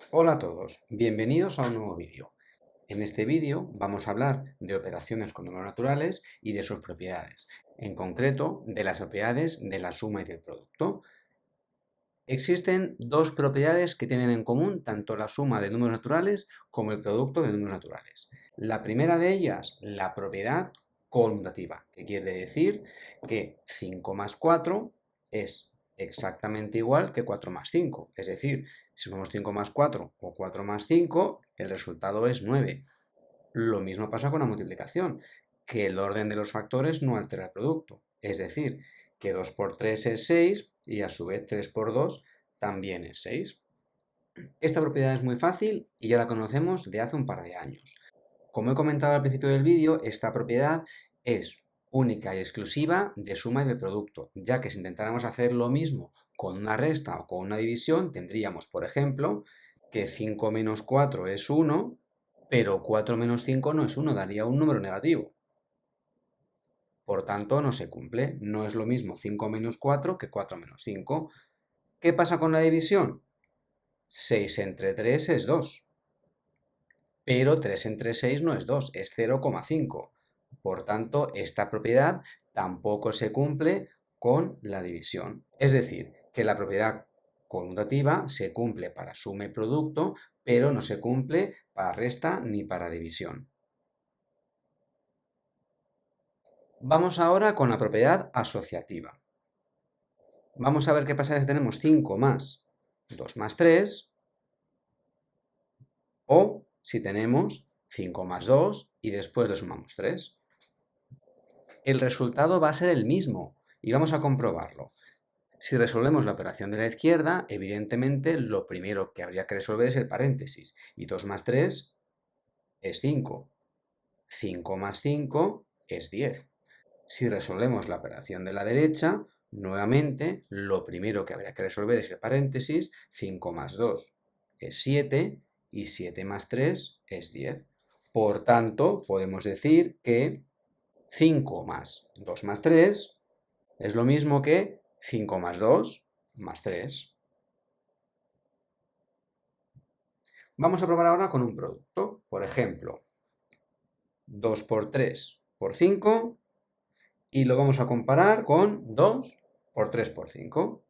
Hola a todos, bienvenidos a un nuevo vídeo. En este vídeo vamos a hablar de operaciones con números naturales y de sus propiedades, en concreto de las propiedades de la suma y del producto. Existen dos propiedades que tienen en común tanto la suma de números naturales como el producto de números naturales. La primera de ellas, la propiedad conmutativa, que quiere decir que 5 más 4 es exactamente igual que 4 más 5. Es decir, si sumamos 5 más 4 o 4 más 5, el resultado es 9. Lo mismo pasa con la multiplicación, que el orden de los factores no altera el producto. Es decir, que 2 por 3 es 6 y a su vez 3 por 2 también es 6. Esta propiedad es muy fácil y ya la conocemos de hace un par de años. Como he comentado al principio del vídeo, esta propiedad es única y exclusiva de suma y de producto, ya que si intentáramos hacer lo mismo con una resta o con una división, tendríamos, por ejemplo, que 5 menos 4 es 1, pero 4 menos 5 no es 1, daría un número negativo. Por tanto, no se cumple. No es lo mismo 5 menos 4 que 4 menos 5. ¿Qué pasa con la división? 6 entre 3 es 2. Pero 3 entre 6 no es 2, es 0,5. Por tanto, esta propiedad tampoco se cumple con la división. Es decir, que la propiedad conmutativa se cumple para suma y producto, pero no se cumple para resta ni para división. Vamos ahora con la propiedad asociativa. Vamos a ver qué pasa si tenemos 5 más 2 más 3, o si tenemos 5 más 2 y después le sumamos 3. El resultado va a ser el mismo y vamos a comprobarlo. Si resolvemos la operación de la izquierda, evidentemente lo primero que habría que resolver es el paréntesis. Y 2 más 3 es 5. 5 más 5 es 10. Si resolvemos la operación de la derecha, nuevamente lo primero que habría que resolver es el paréntesis. 5 más 2 es 7 y 7 más 3 es 10. Por tanto, podemos decir que 5 más 2 más 3 es lo mismo que 5 más 2 más 3. Vamos a probar ahora con un producto. Por ejemplo, 2 por 3 por 5 y lo vamos a comparar con 2 por 3 por 5.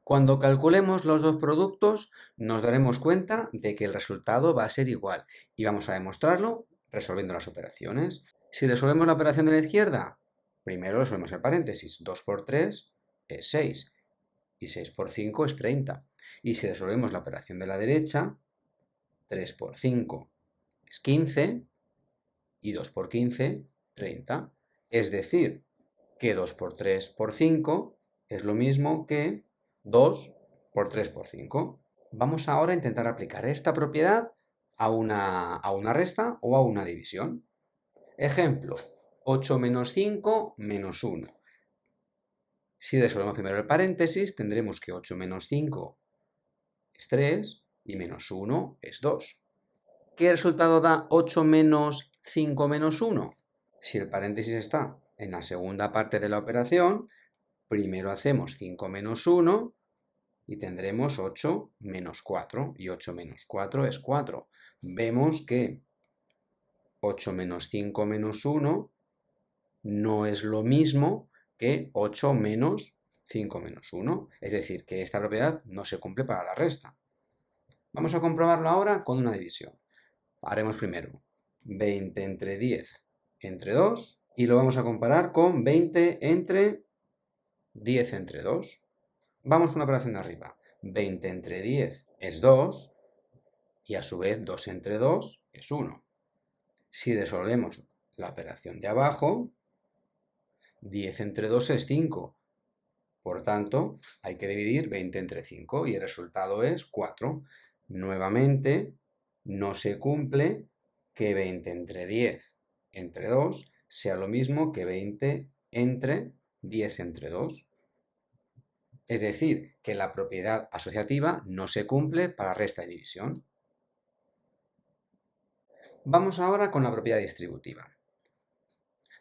Cuando calculemos los dos productos nos daremos cuenta de que el resultado va a ser igual y vamos a demostrarlo resolviendo las operaciones. Si resolvemos la operación de la izquierda, primero resolvemos el paréntesis. 2 por 3 es 6 y 6 por 5 es 30. Y si resolvemos la operación de la derecha, 3 por 5 es 15 y 2 por 15, 30. Es decir, que 2 por 3 por 5 es lo mismo que 2 por 3 por 5. Vamos ahora a intentar aplicar esta propiedad a una resta o a una división. Ejemplo, 8 menos 5 menos 1. Si resolvemos primero el paréntesis, tendremos que 8 menos 5 es 3 y menos 1 es 2. ¿Qué resultado da 8 menos 5 menos 1? Si el paréntesis está en la segunda parte de la operación, primero hacemos 5 menos 1 y tendremos 8 menos 4. Y 8 menos 4 es 4. Vemos que 8 menos 5 menos 1 no es lo mismo que 8 menos 5 menos 1. Es decir, que esta propiedad no se cumple para la resta. Vamos a comprobarlo ahora con una división. Haremos primero 20 entre 10 entre 2 y lo vamos a comparar con 20 entre 10 entre 2. Vamos con la operación de arriba. 20 entre 10 es 2 y a su vez 2 entre 2 es 1. Si resolvemos la operación de abajo, 10 entre 2 es 5. Por tanto, hay que dividir 20 entre 5 y el resultado es 4. Nuevamente, no se cumple que 20 entre 10 entre 2 sea lo mismo que 20 entre 10 entre 2. Es decir, que la propiedad asociativa no se cumple para resta y división. Vamos ahora con la propiedad distributiva.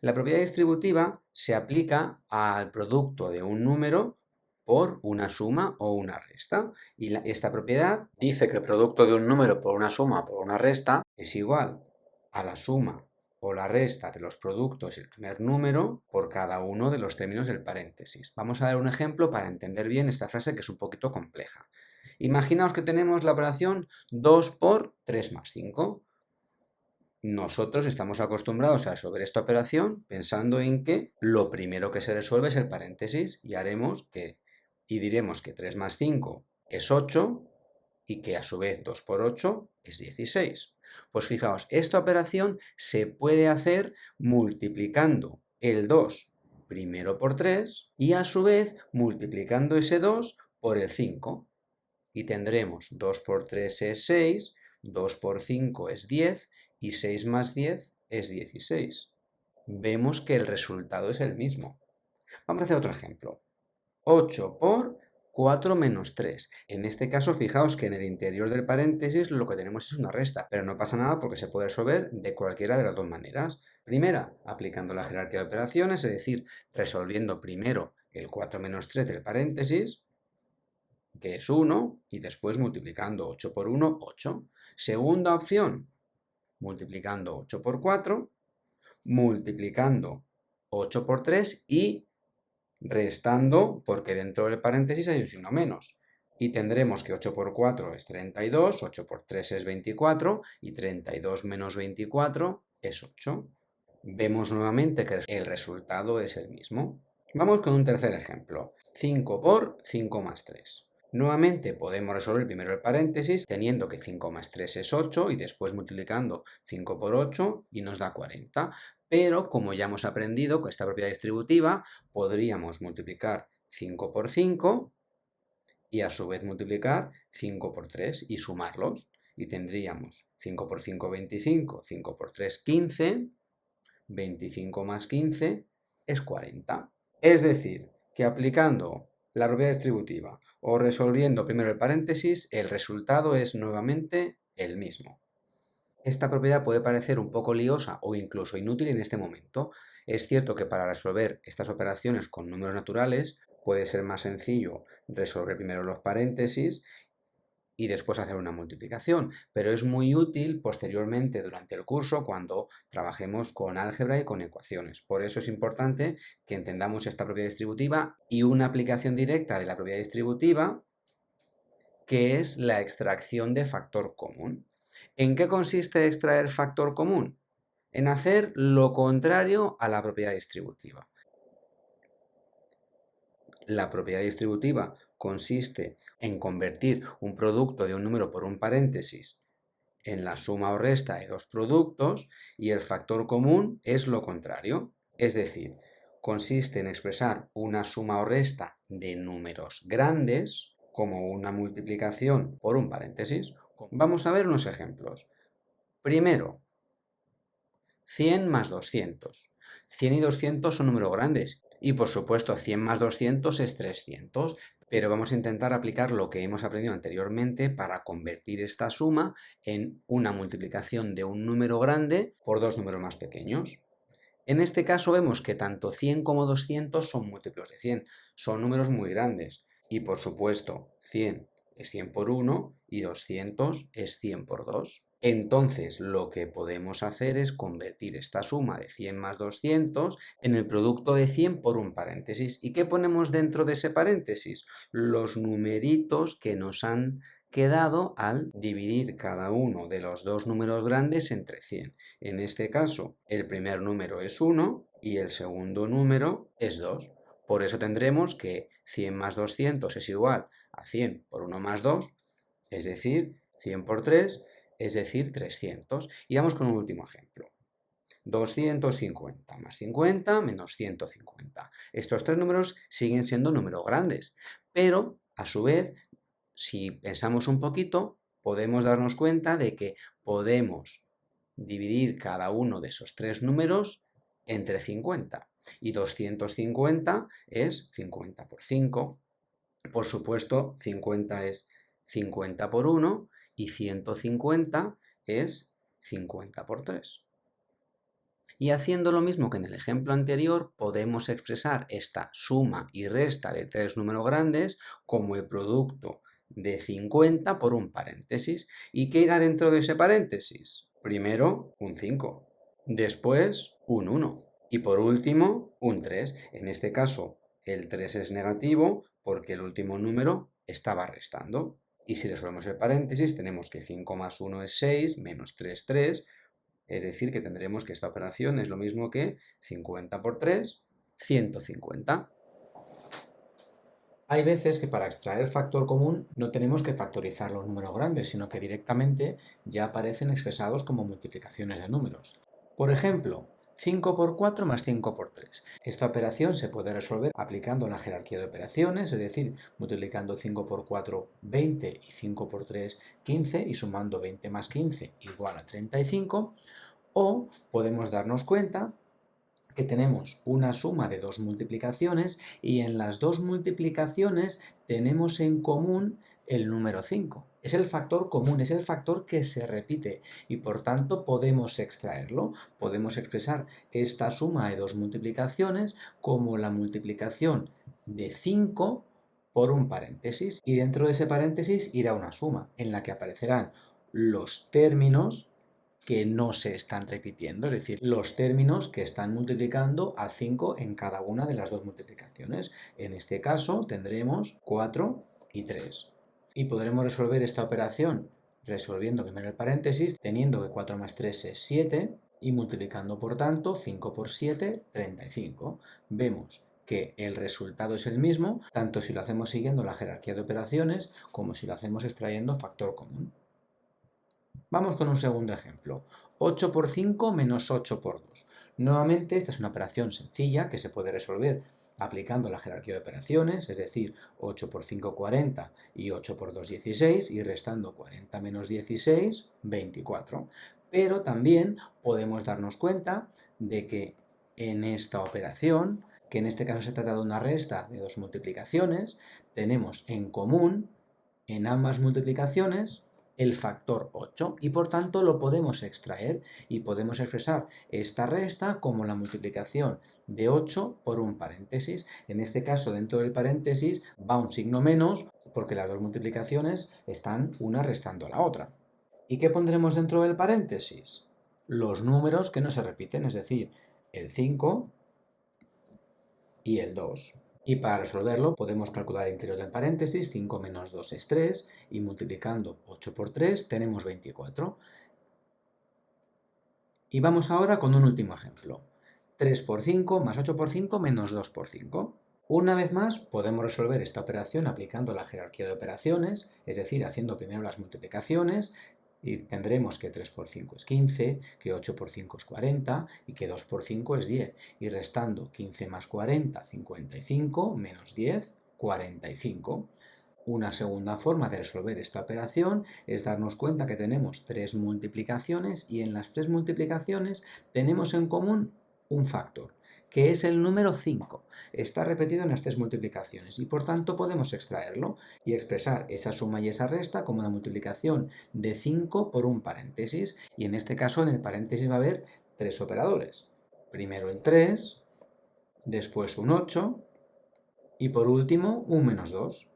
La propiedad distributiva se aplica al producto de un número por una suma o una resta. Y esta propiedad dice que el producto de un número por una suma o por una resta es igual a la suma o la resta de los productos del primer número por cada uno de los términos del paréntesis. Vamos a ver un ejemplo para entender bien esta frase que es un poquito compleja. Imaginaos que tenemos la operación 2 por 3 más 5. Nosotros estamos acostumbrados a resolver esta operación pensando en que lo primero que se resuelve es el paréntesis y diremos que 3 más 5 es 8 y que a su vez 2 por 8 es 16. Pues fijaos, esta operación se puede hacer multiplicando el 2 primero por 3 y a su vez multiplicando ese 2 por el 5. Y tendremos 2 por 3 es 6, 2 por 5 es 10 y 6 más 10 es 16. Vemos que el resultado es el mismo. Vamos a hacer otro ejemplo. 8 por 4 menos 3. En este caso, fijaos que en el interior del paréntesis lo que tenemos es una resta, pero no pasa nada porque se puede resolver de cualquiera de las dos maneras. Primera, aplicando la jerarquía de operaciones, es decir, resolviendo primero el 4 menos 3 del paréntesis, que es 1, y después multiplicando 8 por 1, 8. Segunda opción, multiplicando 8 por 4, multiplicando 8 por 3 y restando, porque dentro del paréntesis hay un signo menos. Y tendremos que 8 por 4 es 32, 8 por 3 es 24 y 32 menos 24 es 8. Vemos nuevamente que el resultado es el mismo. Vamos con un tercer ejemplo. 5 por 5 más 3. Nuevamente podemos resolver primero el paréntesis teniendo que 5 más 3 es 8 y después multiplicando 5 por 8 y nos da 40. Pero como ya hemos aprendido con esta propiedad distributiva, podríamos multiplicar 5 por 5 y a su vez multiplicar 5 por 3 y sumarlos. Y tendríamos 5 por 5, 25, 5 por 3, 15, 25 más 15 es 40. Es decir, que aplicando la propiedad distributiva o resolviendo primero el paréntesis, el resultado es nuevamente el mismo. Esta propiedad puede parecer un poco liosa o incluso inútil en este momento. Es cierto que para resolver estas operaciones con números naturales puede ser más sencillo resolver primero los paréntesis y después hacer una multiplicación, pero es muy útil posteriormente durante el curso cuando trabajemos con álgebra y con ecuaciones. Por eso es importante que entendamos esta propiedad distributiva y una aplicación directa de la propiedad distributiva, que es la extracción de factor común. ¿En qué consiste extraer factor común? En hacer lo contrario a la propiedad distributiva. La propiedad distributiva consiste en convertir un producto de un número por un paréntesis en la suma o resta de dos productos y el factor común es lo contrario. Es decir, consiste en expresar una suma o resta de números grandes como una multiplicación por un paréntesis. Vamos a ver unos ejemplos. Primero, 100 más 200. 100 y 200 son números grandes y por supuesto 100 más 200 es 300, pero vamos a intentar aplicar lo que hemos aprendido anteriormente para convertir esta suma en una multiplicación de un número grande por dos números más pequeños. En este caso vemos que tanto 100 como 200 son múltiplos de 100, son números muy grandes y por supuesto 100 es 100 por 1 y 200 es 100 por 2. Entonces lo que podemos hacer es convertir esta suma de 100 más 200 en el producto de 100 por un paréntesis. ¿Y qué ponemos dentro de ese paréntesis? Los numeritos que nos han quedado al dividir cada uno de los dos números grandes entre 100. En este caso, el primer número es 1 y el segundo número es 2. Por eso tendremos que 100 más 200 es igual a 100 por 1 más 2, es decir, 100 por 3, es decir, 300. Y vamos con un último ejemplo. 250 más 50 menos 150. Estos tres números siguen siendo números grandes, pero a su vez, si pensamos un poquito, podemos darnos cuenta de que podemos dividir cada uno de esos tres números entre 50. Y 250 es 50 por 5. Por supuesto, 50 es 50 por 1 y 150 es 50 por 3. Y haciendo lo mismo que en el ejemplo anterior, podemos expresar esta suma y resta de tres números grandes como el producto de 50 por un paréntesis. ¿Y qué irá dentro de ese paréntesis? Primero, un 5, después un 1 y por último un 3. En este caso, el 3 es negativo porque el último número estaba restando. Y si resolvemos el paréntesis, tenemos que 5 más 1 es 6, menos 3, 3. Es decir, que tendremos que esta operación es lo mismo que 50 por 3, 150. Hay veces que para extraer factor común no tenemos que factorizar los números grandes, sino que directamente ya aparecen expresados como multiplicaciones de números. Por ejemplo, 5 por 4 más 5 por 3. Esta operación se puede resolver aplicando la jerarquía de operaciones, es decir, multiplicando 5 por 4, 20 y 5 por 3, 15 y sumando 20 más 15 igual a 35. O podemos darnos cuenta que tenemos una suma de dos multiplicaciones y en las dos multiplicaciones tenemos en común el número 5. Es el factor común, es el factor que se repite y por tanto podemos extraerlo. Podemos expresar esta suma de dos multiplicaciones como la multiplicación de 5 por un paréntesis y dentro de ese paréntesis irá una suma en la que aparecerán los términos que no se están repitiendo, es decir, los términos que están multiplicando a 5 en cada una de las dos multiplicaciones. En este caso tendremos 4 y 3. Y podremos resolver esta operación resolviendo primero el paréntesis, teniendo que 4 más 3 es 7 y multiplicando por tanto 5 por 7, 35. Vemos que el resultado es el mismo, tanto si lo hacemos siguiendo la jerarquía de operaciones como si lo hacemos extrayendo factor común. Vamos con un segundo ejemplo. 8 por 5 menos 8 por 2. Nuevamente, esta es una operación sencilla que se puede resolver aplicando la jerarquía de operaciones, es decir, 8 por 5, 40 y 8 por 2, 16 y restando 40 menos 16, 24. Pero también podemos darnos cuenta de que en esta operación, que en este caso se trata de una resta de dos multiplicaciones, tenemos en común en ambas multiplicaciones el factor 8 y por tanto lo podemos extraer y podemos expresar esta resta como la multiplicación de 8 por un paréntesis. En este caso dentro del paréntesis va un signo menos porque las dos multiplicaciones están una restando a la otra. ¿Y qué pondremos dentro del paréntesis? Los números que no se repiten, es decir, el 5 y el 2. Y para resolverlo podemos calcular el interior del paréntesis, 5 menos 2 es 3, y multiplicando 8 por 3 tenemos 24. Y vamos ahora con un último ejemplo. 3 por 5 más 8 por 5 menos 2 por 5. Una vez más podemos resolver esta operación aplicando la jerarquía de operaciones, es decir, haciendo primero las multiplicaciones, y tendremos que 3 por 5 es 15, que 8 por 5 es 40 y que 2 por 5 es 10. Y restando 15 más 40, 55, menos 10, 45. Una segunda forma de resolver esta operación es darnos cuenta que tenemos tres multiplicaciones y en las tres multiplicaciones tenemos en común un factor, que es el número 5. Está repetido en las tres multiplicaciones y por tanto podemos extraerlo y expresar esa suma y esa resta como la multiplicación de 5 por un paréntesis. Y en este caso en el paréntesis va a haber tres operadores. Primero el 3, después un 8 y por último un menos 2.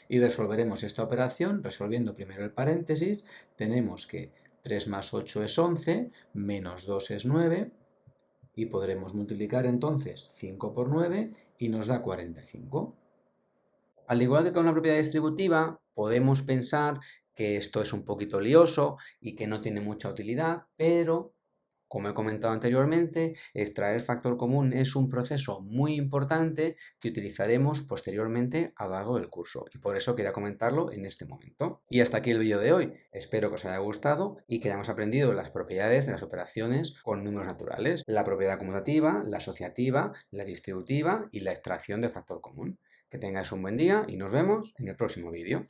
Y resolveremos esta operación resolviendo primero el paréntesis. Tenemos que 3 más 8 es 11, menos 2 es 9 y podremos multiplicar entonces 5 por 9 y nos da 45. Al igual que con la propiedad distributiva, podemos pensar que esto es un poquito lioso y que no tiene mucha utilidad, pero como he comentado anteriormente, extraer factor común es un proceso muy importante que utilizaremos posteriormente a lo largo del curso y por eso quería comentarlo en este momento. Y hasta aquí el vídeo de hoy. Espero que os haya gustado y que hayamos aprendido las propiedades de las operaciones con números naturales, la propiedad conmutativa, la asociativa, la distributiva y la extracción de factor común. Que tengáis un buen día y nos vemos en el próximo vídeo.